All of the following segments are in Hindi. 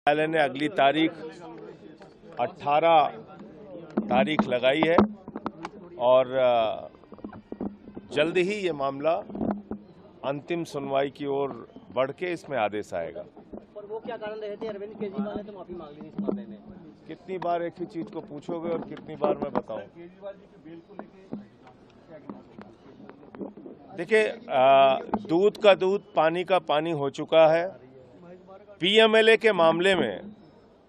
न्यायालय ने अगली तारीख 18 तारीख लगाई है और जल्द ही ये मामला अंतिम सुनवाई की ओर बढ़ के इसमें आदेश आएगा। पर वो क्या कारण रहे थे? अरविंद केजरीवाल ने तो माफी मांग ली इस मामले में। कितनी बार एक ही चीज को पूछोगे और कितनी बार मैं बताऊं? देखिए, दूध का दूध पानी का पानी हो चुका है। पीएमएलए के मामले में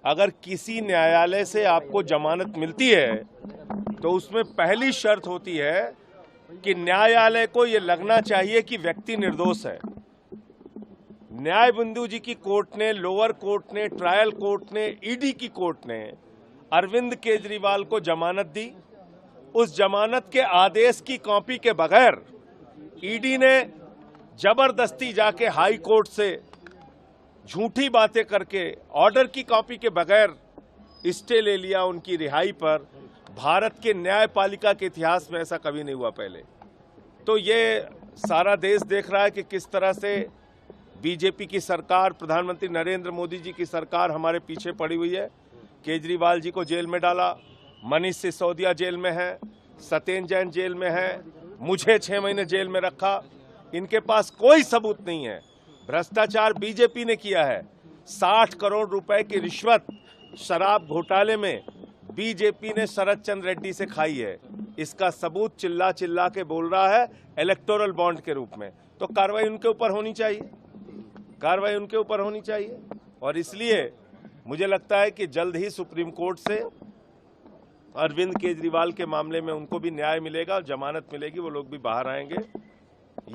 अगर किसी न्यायालय से आपको जमानत मिलती है तो उसमें पहली शर्त होती है कि न्यायालय को ये लगना चाहिए कि व्यक्ति निर्दोष है। न्याय बिंदु जी की कोर्ट ने, लोअर कोर्ट ने, ट्रायल कोर्ट ने, ईडी की कोर्ट ने अरविंद केजरीवाल को जमानत दी। उस जमानत के आदेश की कॉपी के बगैर ईडी ने जबरदस्ती जाके हाई कोर्ट से झूठी बातें करके ऑर्डर की कॉपी के बगैर स्टे ले लिया उनकी रिहाई पर। भारत के न्यायपालिका के इतिहास में ऐसा कभी नहीं हुआ पहले। तो ये सारा देश देख रहा है कि किस तरह से बीजेपी की सरकार, प्रधानमंत्री नरेंद्र मोदी जी की सरकार हमारे पीछे पड़ी हुई है। केजरीवाल जी को जेल में डाला, मनीष सिसोदिया जेल में है, सत्येंद्र जैन जेल में है, मुझे 6 महीने जेल में रखा। इनके पास कोई सबूत नहीं है। भ्रष्टाचार बीजेपी ने किया है। 60 करोड़ रुपए की रिश्वत शराब घोटाले में बीजेपी ने शरद चंद्र रेड्डी से खाई है। इसका सबूत चिल्ला चिल्ला के बोल रहा है इलेक्टोरल बॉन्ड के रूप में। तो कार्रवाई उनके ऊपर होनी चाहिए, कार्रवाई उनके ऊपर होनी चाहिए। और इसलिए मुझे लगता है कि जल्द ही सुप्रीम कोर्ट से अरविंद केजरीवाल के मामले में उनको भी न्याय मिलेगा, जमानत मिलेगी, वो लोग भी बाहर आएंगे।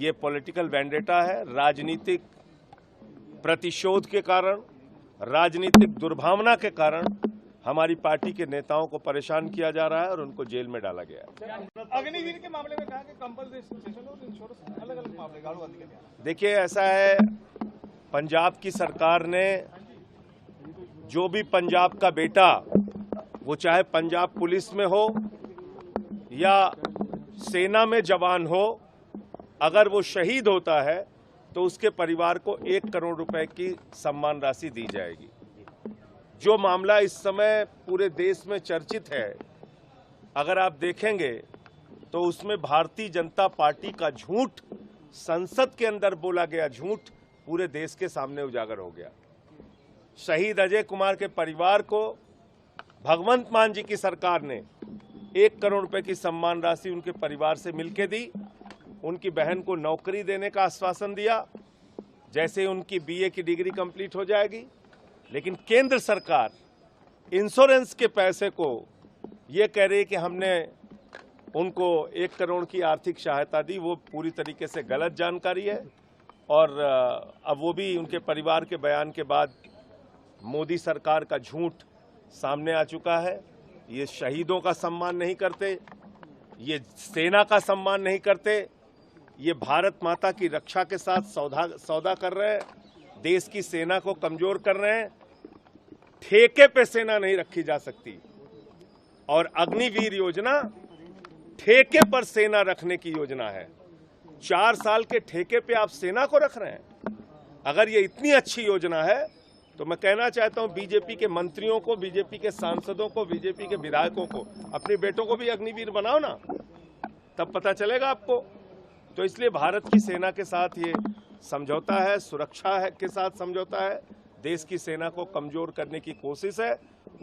ये पॉलिटिकल वेंडेटा है। राजनीतिक प्रतिशोध के कारण, राजनीतिक दुर्भावना के कारण हमारी पार्टी के नेताओं को परेशान किया जा रहा है और उनको जेल में डाला गया है। अग्निवीर के मामले में कहा कि कंपल्सेशन और इंश्योरेंस अलग-अलग मामले गाड़ूवादी के। देखिए, ऐसा है, पंजाब की सरकार ने जो भी पंजाब का बेटा, वो चाहे पंजाब पुलिस में हो या सेना में जवान हो, अगर वो शहीद होता है तो उसके परिवार को 1 करोड़ रुपए की सम्मान राशि दी जाएगी। जो मामला इस समय पूरे देश में चर्चित है, अगर आप देखेंगे तो उसमें भारतीय जनता पार्टी का झूठ, संसद के अंदर बोला गया झूठ पूरे देश के सामने उजागर हो गया। शहीद अजय कुमार के परिवार को भगवंत मान जी की सरकार ने 1 करोड़ रुपए की सम्मान राशि उनके परिवार से मिलकर दी। उनकी बहन को नौकरी देने का आश्वासन दिया जैसे ही उनकी बीए की डिग्री कंप्लीट हो जाएगी। लेकिन केंद्र सरकार इंश्योरेंस के पैसे को ये कह रही है कि हमने उनको 1 करोड़ की आर्थिक सहायता दी। वो पूरी तरीके से गलत जानकारी है और अब वो भी उनके परिवार के बयान के बाद मोदी सरकार का झूठ सामने आ चुका है। ये शहीदों का सम्मान नहीं करते, ये सेना का सम्मान नहीं करते, ये भारत माता की रक्षा के साथ सौदा कर रहे हैं, देश की सेना को कमजोर कर रहे हैं। ठेके पे सेना नहीं रखी जा सकती और अग्निवीर योजना ठेके पर सेना रखने की योजना है। 4 साल के ठेके पे आप सेना को रख रहे हैं। अगर ये इतनी अच्छी योजना है तो मैं कहना चाहता हूं बीजेपी के मंत्रियों को, बीजेपी के सांसदों को, बीजेपी के विधायकों को, अपने बेटों को भी अग्निवीर बनाओ ना, तब पता चलेगा आपको। तो इसलिए भारत की सेना के साथ ये समझौता है, सुरक्षा है के साथ समझौता है, देश की सेना को कमजोर करने की कोशिश है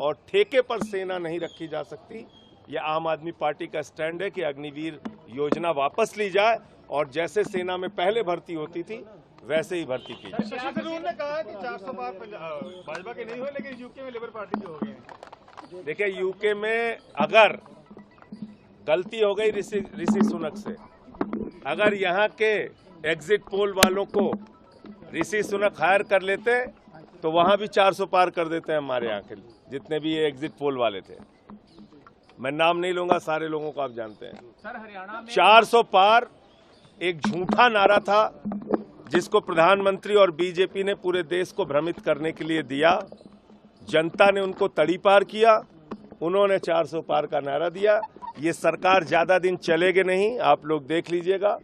और ठेके पर सेना नहीं रखी जा सकती। ये आम आदमी पार्टी का स्टैंड है कि अग्निवीर योजना वापस ली जाए और जैसे सेना में पहले भर्ती होती थी वैसे ही भर्ती की जाए। शशि थरूर ने कहा कि 400 पार भाजपा के नहीं हुए, लेकिन यूके में लेबर पार्टी के हो गए। देखिए, यूके में अगर गलती हो गई ऋषि सुनक से, अगर यहाँ के एग्जिट पोल वालों को ऋषि सुनक हायर कर लेते तो वहां भी 400 पार कर देते हैं हमारे यहाँ के जितने भी ये एग्जिट पोल वाले थे। मैं नाम नहीं लूंगा, सारे लोगों को आप जानते हैं। सर, हरियाणा में 400 पार एक झूठा नारा था जिसको प्रधानमंत्री और बीजेपी ने पूरे देश को भ्रमित करने के लिए दिया। जनता ने उनको तड़ी पार किया, उन्होंने 400 पार का नारा दिया। ये सरकार ज्यादा दिन चलेगी नहीं, आप लोग देख लीजिएगा।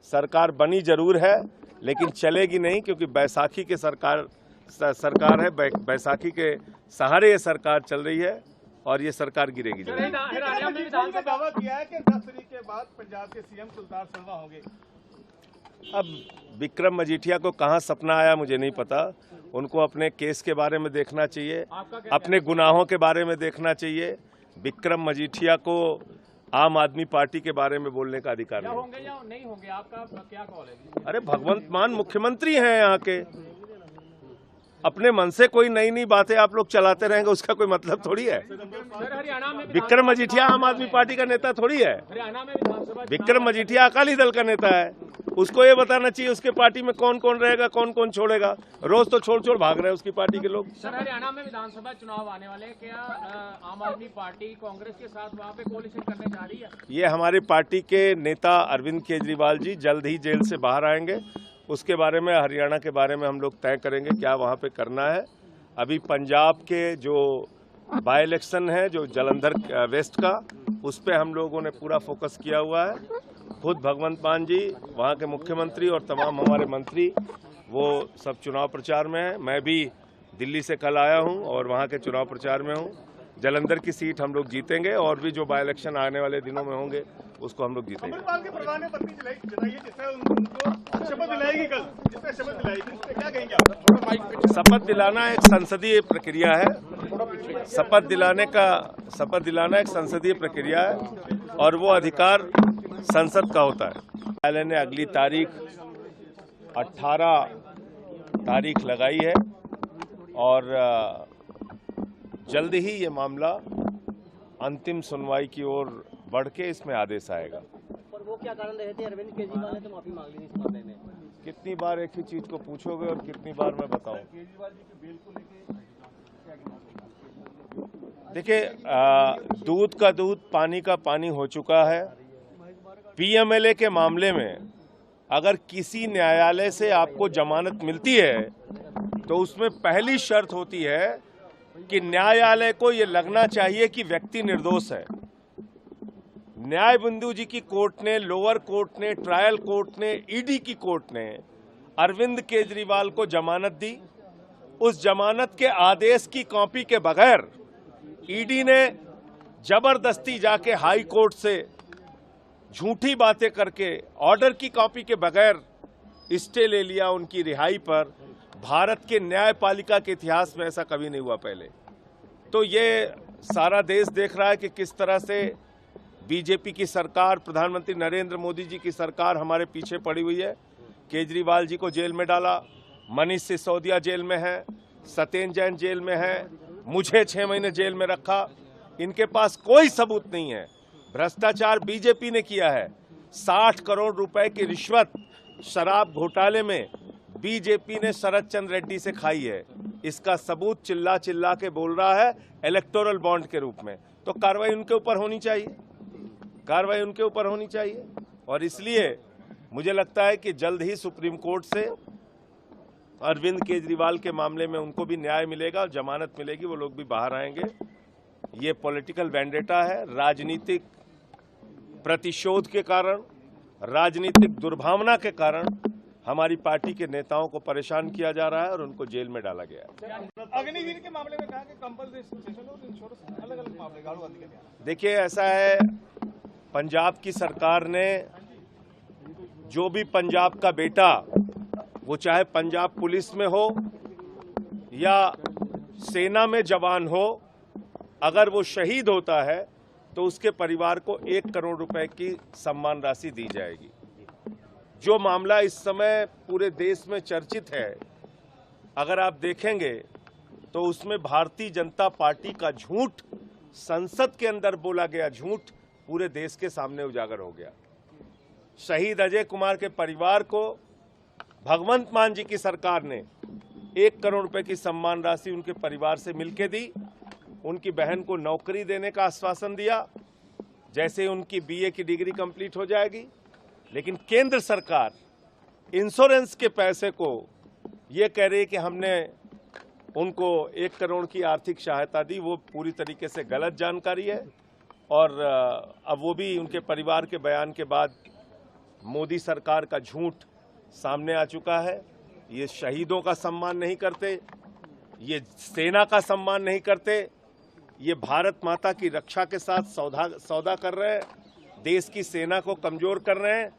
सरकार बनी जरूर है लेकिन चलेगी नहीं, क्योंकि बैसाखी के सरकार सरकार है, बैसाखी के सहारे ये सरकार चल रही है और ये सरकार गिरेगी जरूर। हरियाणा में विधानसभा दावा किया है कि 10 तारीख के बाद पंजाब के सीएम सुल्तान शर्मा होंगे। अब विक्रम मजीठिया को कहाँ सपना आया मुझे नहीं पता। उनको अपने केस के बारे में देखना चाहिए, अपने गुनाहों के बारे में देखना चाहिए। विक्रम मजीठिया को आम आदमी पार्टी के बारे में बोलने का अधिकार नहीं। होंगे या नहीं होंगे, आपका क्या कॉल है? अरे भगवंत मान मुख्यमंत्री हैं यहाँ के, अपने मन से कोई नई नई बातें आप लोग चलाते रहेंगे उसका कोई मतलब थोड़ी है। हरियाणा में विक्रम मजीठिया आम आदमी पार्टी का नेता थोड़ी है। हरियाणा में विधानसभा विक्रम मजीठिया अकाली दल का नेता है, उसको ये बताना चाहिए उसके पार्टी में कौन कौन रहेगा, कौन कौन छोड़ेगा। रोज तो छोड़ छोड़ भाग रहे हैं उसकी पार्टी के लोग। सर, हरियाणा में विधानसभा चुनाव आने वाले हैं, क्या आम आदमी पार्टी कांग्रेस के साथ वहाँ पे कोalition करने जा रही है? ये हमारी पार्टी के नेता अरविंद केजरीवाल जी जल्द ही जेल से बाहर आएंगे। उसके बारे में, हरियाणा के बारे में हम लोग तय करेंगे क्या वहाँ पे करना है। अभी पंजाब के जो बाई इलेक्शन है, जो जालंधर वेस्ट का, उस पर हम लोगों ने पूरा फोकस किया हुआ है। खुद भगवंत मान जी, वहाँ के मुख्यमंत्री और तमाम हमारे मंत्री, वो सब चुनाव प्रचार में हैं। मैं भी दिल्ली से कल आया हूँ और वहाँ के चुनाव प्रचार में हूँ। जालंधर की सीट हम लोग जीतेंगे और भी जो बाई इलेक्शन आने वाले दिनों में होंगे उसको हम लोग जीतेंगे। अमृतपाल के प्रधान ने पत्नी जताई है, जिससे उनको शपथ दिलाएगी कल, जिससे शपथ दिलाएगी, इस पे क्या कहेंगे आप? शपथ दिलाना एक संसदीय प्रक्रिया है। शपथ दिलाना एक संसदीय प्रक्रिया है और वो अधिकार संसद का होता है। न्यायालय ने अगली तारीख 18 तारीख लगाई है और जल्द ही ये मामला अंतिम सुनवाई की ओर बढ़ के इसमें आदेश आएगा। पर वो क्या कारण रहे थे? अरविंद केजरीवाल ने तो माफी मांग ली थी इस मामले में। कितनी बार एक ही चीज को पूछोगे और कितनी बार मैं बताऊं? देखिए, दूध का दूध, पानी का पानी हो चुका है। पीएमएलए के मामले में अगर किसी न्यायालय से आपको जमानत मिलती है तो उसमें पहली शर्त होती है कि न्यायालय को ये लगना चाहिए कि व्यक्ति निर्दोष है। न्याय बिंदु जी की कोर्ट ने, लोअर कोर्ट ने, ट्रायल कोर्ट ने, ईडी की कोर्ट ने अरविंद केजरीवाल को जमानत दी। उस जमानत के आदेश की कॉपी के बगैर ईडी ने जबरदस्ती जाके हाई कोर्ट से झूठी बातें करके ऑर्डर की कॉपी के बगैर स्टे ले लिया उनकी रिहाई पर। भारत के न्यायपालिका के इतिहास में ऐसा कभी नहीं हुआ पहले। तो ये सारा देश देख रहा है कि किस तरह से बीजेपी की सरकार, प्रधानमंत्री नरेंद्र मोदी जी की सरकार हमारे पीछे पड़ी हुई है। केजरीवाल जी को जेल में डाला, मनीष सिसोदिया जेल में है, सत्येंद्र जैन जेल में है, मुझे 6 महीने जेल में रखा। इनके पास कोई सबूत नहीं है। भ्रष्टाचार बीजेपी ने किया है। 60 करोड़ रुपए की रिश्वत शराब घोटाले में बीजेपी ने शरद चंद्र रेड्डी से खाई है। इसका सबूत चिल्ला चिल्ला के बोल रहा है इलेक्टोरल बॉन्ड के रूप में। तो कार्रवाई उनके ऊपर होनी चाहिए, और इसलिए मुझे लगता है कि जल्द ही सुप्रीम कोर्ट से अरविंद केजरीवाल के मामले में उनको भी न्याय मिलेगा, जमानत मिलेगी, वो लोग भी बाहर आएंगे। ये पॉलिटिकल वेंडेटा है। राजनीतिक प्रतिशोध के कारण, राजनीतिक दुर्भावना के कारण हमारी पार्टी के नेताओं को परेशान किया जा रहा है और उनको जेल में डाला गया है। अग्निवीर के मामले में कहा कि कंपल्सरी और इंश्योरेंस अलग-अलग मामले राहुल गांधी के ध्यान। देखिए, ऐसा है, पंजाब की सरकार ने जो भी पंजाब का बेटा, वो चाहे पंजाब पुलिस में हो या सेना में जवान हो, अगर वो शहीद होता है तो उसके परिवार को 1 करोड़ रुपए की सम्मान राशि दी जाएगी। जो मामला इस समय पूरे देश में चर्चित है, अगर आप देखेंगे तो उसमें भारतीय जनता पार्टी का झूठ, संसद के अंदर बोला गया झूठ पूरे देश के सामने उजागर हो गया। शहीद अजय कुमार के परिवार को भगवंत मान जी की सरकार ने 1 करोड़ रुपए की सम्मान राशि उनके परिवार से मिलकर दी। उनकी बहन को नौकरी देने का आश्वासन दिया जैसे उनकी बीए की डिग्री कंप्लीट हो जाएगी। लेकिन केंद्र सरकार इंश्योरेंस के पैसे को ये कह रही है कि हमने उनको 1 करोड़ की आर्थिक सहायता दी। वो पूरी तरीके से गलत जानकारी है और अब वो भी उनके परिवार के बयान के बाद मोदी सरकार का झूठ सामने आ चुका है। ये शहीदों का सम्मान नहीं करते, ये सेना का सम्मान नहीं करते, ये भारत माता की रक्षा के साथ सौदा कर रहे हैं, देश की सेना को कमजोर कर रहे हैं।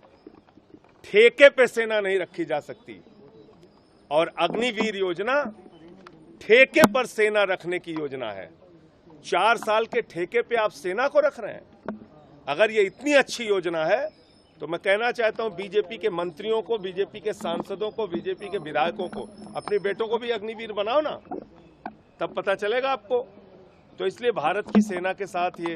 ठेके पे सेना नहीं रखी जा सकती और अग्निवीर योजना ठेके पर सेना रखने की योजना है। 4 साल के ठेके पे आप सेना को रख रहे हैं। अगर ये इतनी अच्छी योजना है तो मैं कहना चाहता हूं बीजेपी के मंत्रियों को, बीजेपी के सांसदों को, बीजेपी के विधायकों को, अपने बेटों को भी अग्निवीर बनाओ ना, तब पता चलेगा आपको। तो इसलिए भारत की सेना के साथ ये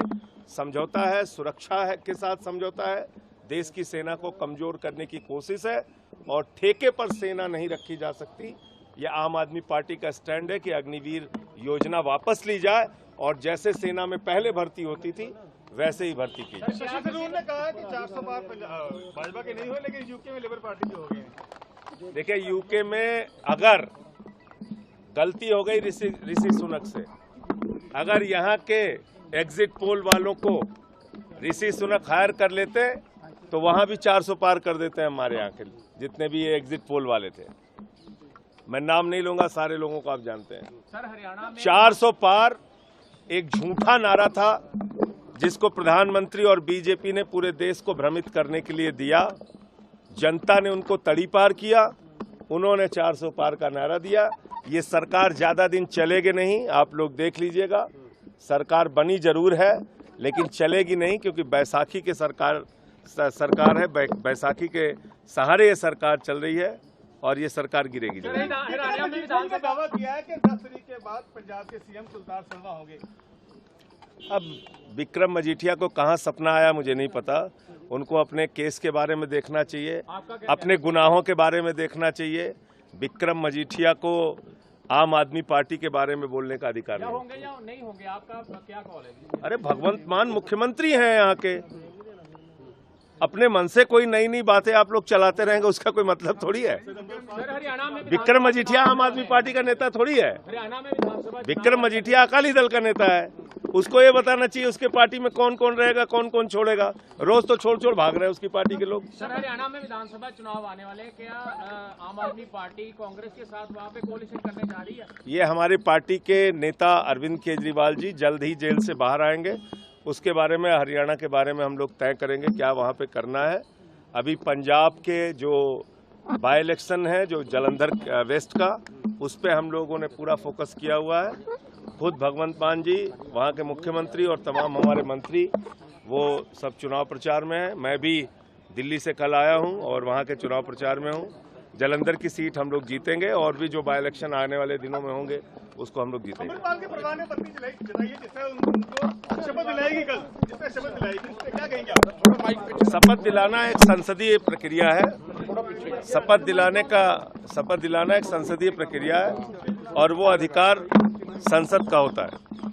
समझौता है, सुरक्षा है के साथ समझौता है, देश की सेना को कमजोर करने की कोशिश है और ठेके पर सेना नहीं रखी जा सकती। ये आम आदमी पार्टी का स्टैंड है कि अग्निवीर योजना वापस ली जाए और जैसे सेना में पहले भर्ती होती थी वैसे ही भर्ती की जाए। शशि थरूर ने कहा कि 400 पार भाजपा के नहीं हुए, लेकिन यूके में लेबर पार्टी के हो गए। देखिए, यूके में अगर गलती हो गई ऋषि सुनक से, अगर यहाँ के एग्जिट पोल वालों को ऋषि सुनक हायर कर लेते तो वहां भी 400 पार कर देते हैं हमारे यहाँ के जितने भी ये एग्जिट पोल वाले थे। मैं नाम नहीं लूंगा, सारे लोगों को आप जानते हैं। सर, हरियाणा में 400 पार एक झूठा नारा था जिसको प्रधानमंत्री और बीजेपी ने पूरे देश को भ्रमित करने के लिए दिया। जनता ने उनको तड़ी पार किया, उन्होंने 400 पार का नारा दिया। ये सरकार ज्यादा दिन चलेगी नहीं, आप लोग देख लीजिएगा। सरकार बनी जरूर है लेकिन चलेगी नहीं, क्योंकि बैसाखी के सरकार है, बैसाखी के सहारे ये सरकार चल रही है और ये सरकार गिरेगी जरूर। हरियाणा में विधानसभा दावा किया है कि 10 तारीख के बाद पंजाब के सीएम सुल्तान शर्मा होंगे। अब विक्रम मजीठिया को कहाँ सपना आया मुझे नहीं पता। उनको अपने केस के बारे में देखना चाहिए, अपने गुनाहों के बारे में देखना चाहिए। विक्रम मजीठिया को आम आदमी पार्टी के बारे में बोलने का अधिकार नहीं। होंगे या नहीं होंगे, आपका क्या कॉल है? अरे भगवंत मान मुख्यमंत्री हैं यहाँ के, अपने मन से कोई नई नई बातें आप लोग चलाते रहेंगे उसका कोई मतलब थोड़ी है। सर, हरियाणा में विक्रम मजीठिया आम आदमी पार्टी का नेता थोड़ी है। हरियाणा में विधानसभा विक्रम मजीठिया अकाली दल का नेता है, उसको ये बताना चाहिए उसके पार्टी में कौन कौन रहेगा, कौन कौन छोड़ेगा। रोज तो छोड़ छोड़ भाग रहे हैं उसकी पार्टी के लोग। सर, हरियाणा में विधानसभा चुनाव आने वाले, क्या आम आदमी पार्टी कांग्रेस के साथ वहाँ पे कोalition करने जा रही है? ये हमारी पार्टी के नेता अरविंद केजरीवाल जी जल्द ही जेल से बाहर आएंगे, उसके बारे में, हरियाणा के बारे में हम लोग तय करेंगे क्या वहाँ पे करना है। अभी पंजाब के जो बाई इलेक्शन है, जो जालंधर वेस्ट का, उस पे हम लोगों ने पूरा फोकस किया हुआ है। खुद भगवंत मान जी, वहाँ के मुख्यमंत्री और तमाम हमारे मंत्री, वो सब चुनाव प्रचार में हैं। मैं भी दिल्ली से कल आया हूँ और वहाँ के चुनाव प्रचार में हूँ। जालंधर की सीट हम लोग जीतेंगे और भी जो बाई इलेक्शन आने वाले दिनों में होंगे उसको हम लोग जीतेंगे। अमृतपाल के परिवार ने पत्नी जताई है, जिससे उनको शपथ दिलाएगी कल, जिससे शपथ दिलाएगी, इस पे क्या कहेंगे आप? शपथ दिलाना एक संसदीय प्रक्रिया है। शपथ दिलाना एक संसदीय प्रक्रिया है और वो अधिकार संसद का होता है।